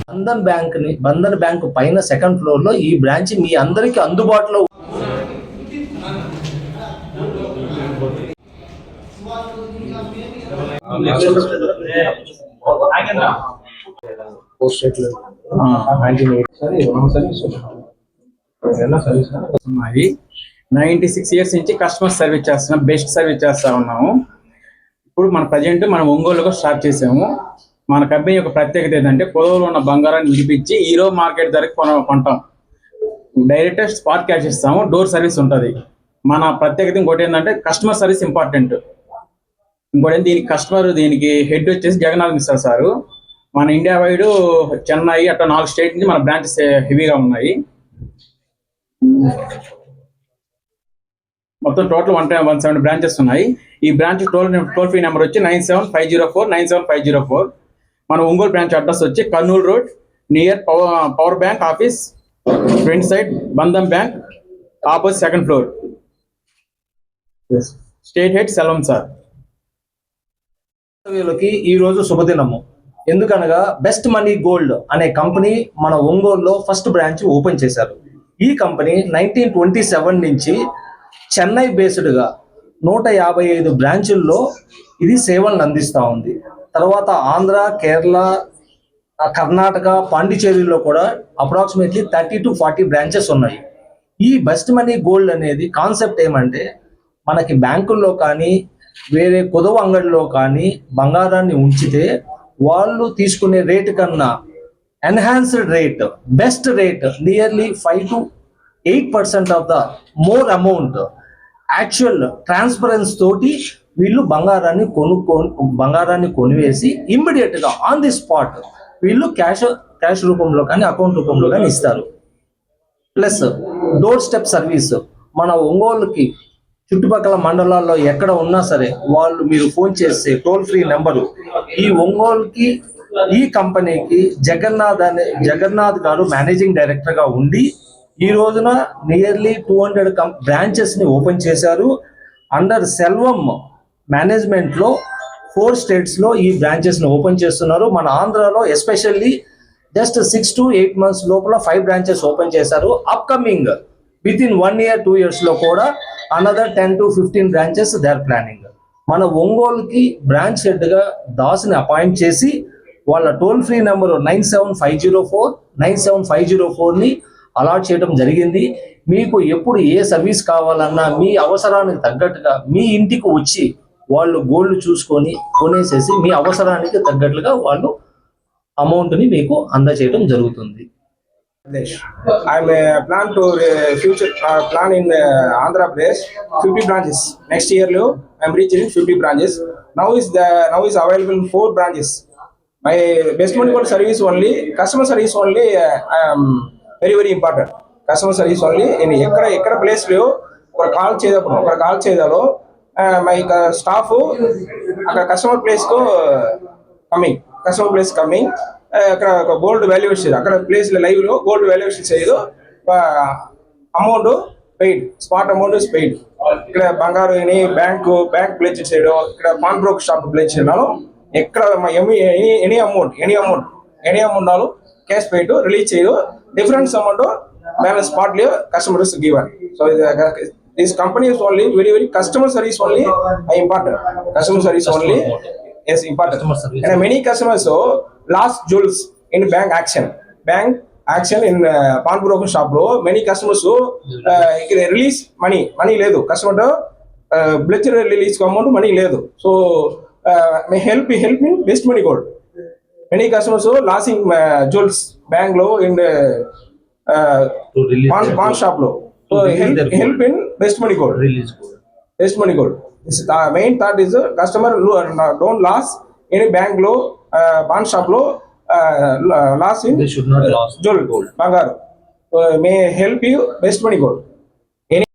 Bandhan bank పైన second floor లో ఈ బ్రాంచ్ మీ అందరికి అందుబాటులో ఉన్నాయి. 96 years నుంచి కస్టమర్ సర్వీస్ చేస్తున్నాం, బెస్ట్ సర్వీస్ చేస్తా ఉన్నాము. ఇప్పుడు మన ప్రజెంట్ మనం ఒంగోలులో స్టార్ట్ చేసాము. మన కంపెనీ యొక్క ప్రత్యేకత ఏంటంటే పొలంలో ఉన్న బంగారాన్ని విడిపించి ఈరో మార్కెట్ ధరకు కొంటాం. డైరెక్ట్ స్పాట్ క్యాష్ ఇస్తాము, డోర్ సర్వీస్ ఉంటుంది. మన ప్రత్యేకత ఇంకోటి ఏంటంటే కస్టమర్ సర్వీస్ ఇంపార్టెంట్. ఇంకోటి దీనికి హెడ్ వచ్చేసి జగన్నాథ్ మిశ్రా సారు. మన ఇండియా వైడ్ చెన్నై అట్లా 4 స్టేట్ నుంచి మన బ్రాంచెస్ హెవీగా ఉన్నాయి. మొత్తం టోటల్ 170 బ్రాంచెస్ ఉన్నాయి. ఈ బ్రాంచ్ టోల్ ఫ్రీ నెంబర్ వచ్చి 9750497504. మన ఒంగోలు బ్రాంచ్ అడ్రస్ వచ్చి Kurnool road near power bank office, front side Bandhan bank, opposite second floor. State head Selvam sir. వీళ్ళకి ఈ రోజు శుభదినము. ఎందుకనగా బెస్ట్ మనీ గోల్డ్ అనే కంపెనీ మన ఒంగోలులో ఫస్ట్ బ్రాంచ్ ఓపెన్ చేశారు. ఈ కంపెనీ 1927 నుంచి చెన్నై బేస్డ్గా 155 బ్రాంచుల్లో ఇది సేవలను అందిస్తూ ఉంది. తర్వాత ఆంధ్ర, కేరళ, కర్ణాటక, పాండిచేరిలో కూడా అప్రాక్సిమేట్లీ 30 to 40 బ్రాంచెస్ ఉన్నాయి. ఈ బెస్ట్ మనీ గోల్డ్ అనేది కాన్సెప్ట్ ఏమంటే మనకి బ్యాంకుల్లో కానీ వేరే కొదవ అంగడిలో కానీ బంగారాన్ని ఉంచితే వాళ్ళు తీసుకునే రేటు కన్నా enhanced rate, best rate, nearly 5 to 8% of the more amount actual transparence తోటి వీళ్ళు బంగారాన్ని కొనివేసి ఇమ్మీడియట్ గా ఆన్ ది స్పాట్ వీళ్ళు క్యాష్ రూపంలో కానీ అకౌంట్ రూపంలో కానీ ఇస్తారు. ప్లస్ డోర్ స్టెప్ సర్వీస్ మన ఒంగోలుకి చుట్టుపక్కల మండలాల్లో ఎక్కడ ఉన్నా సరే వాళ్ళు మీరు ఫోన్ చేస్తే టోల్ ఫ్రీ నెంబరు ఈ ఒంగోలుకి ఈ కంపెనీకి జగన్నాథ్ గారు మేనేజింగ్ డైరెక్టర్ గా ఉండి ఈ రోజున నియర్లీ 200 బ్రాంచెస్ ని ఓపెన్ చేశారు. అండర్ సెల్వం మేనేజ్మెంట్ లో 4 states లో ఈ బ్రాంచెస్ ని ఓపెన్ చేస్తున్నారు. మన ఆంధ్రాలో ఎస్పెషల్లీ జస్ట్ 6 to 8 months లోపల 5 బ్రాంచెస్ ఓపెన్ చేశారు. Upcoming within 1 year 2 years లో కూడా another 10 to 15 branches they are planning. మన ఒంగోలుకి బ్రాంచ్ హెడ్ గా దాస్ని అపాయింట్ చేసి వాళ్ళ టోల్ ఫ్రీ నెంబర్ 9750497504 ని అలాట్ చేయడం జరిగింది. మీకు ఎప్పుడు ఏ సర్వీస్ కావాలన్నా మీ అవసరానికి తగ్గట్టుగా మీ ఇంటికి వచ్చి వాళ్ళు గోల్డ్ చూసుకొని కొనేసేసి మీ అవసరానికి తగ్గట్లుగా వాళ్ళు అమౌంట్ని మీకు అందజేయడం జరుగుతుంది. I'm plan to future plan in Andhra Pradesh 50 branches. Next year, I'm reaching 50 branches. Now is available in 4 branches. My best money gold service only, customer service only. Very important. Customer service only. In ekkada place lo or call cheyadalo my staff akkada customer place ko coming. అక్కడ gold valuation అక్కడ place live లో gold valuation చేయదు, amount paid, spot amount is paid. ఇక్కడ బంగారు bank place చేయడం, ఇక్కడ pan broke shop place చేయడం, ఎక్కడ ఎనీ అమౌంట్ వాళ్ళు క్యాష్ పెయిడ్ రిలీజ్ చేయదు. Difference amount balance spot customers given. So this company is only very customer service only important. Customer service only is important. And many customers lost jewels in bank action in pawn broker shop lo many customers release money ledu, customer pledge release amount money ledu. So may help in best money gold. Many customers losing jewels bank lo in pawn shop lo. So help in best money gold. This main thought is customer don't lose any bank lo, pawn shop lo loss in They should not lose jewel gold bangaru. May help you best money gold.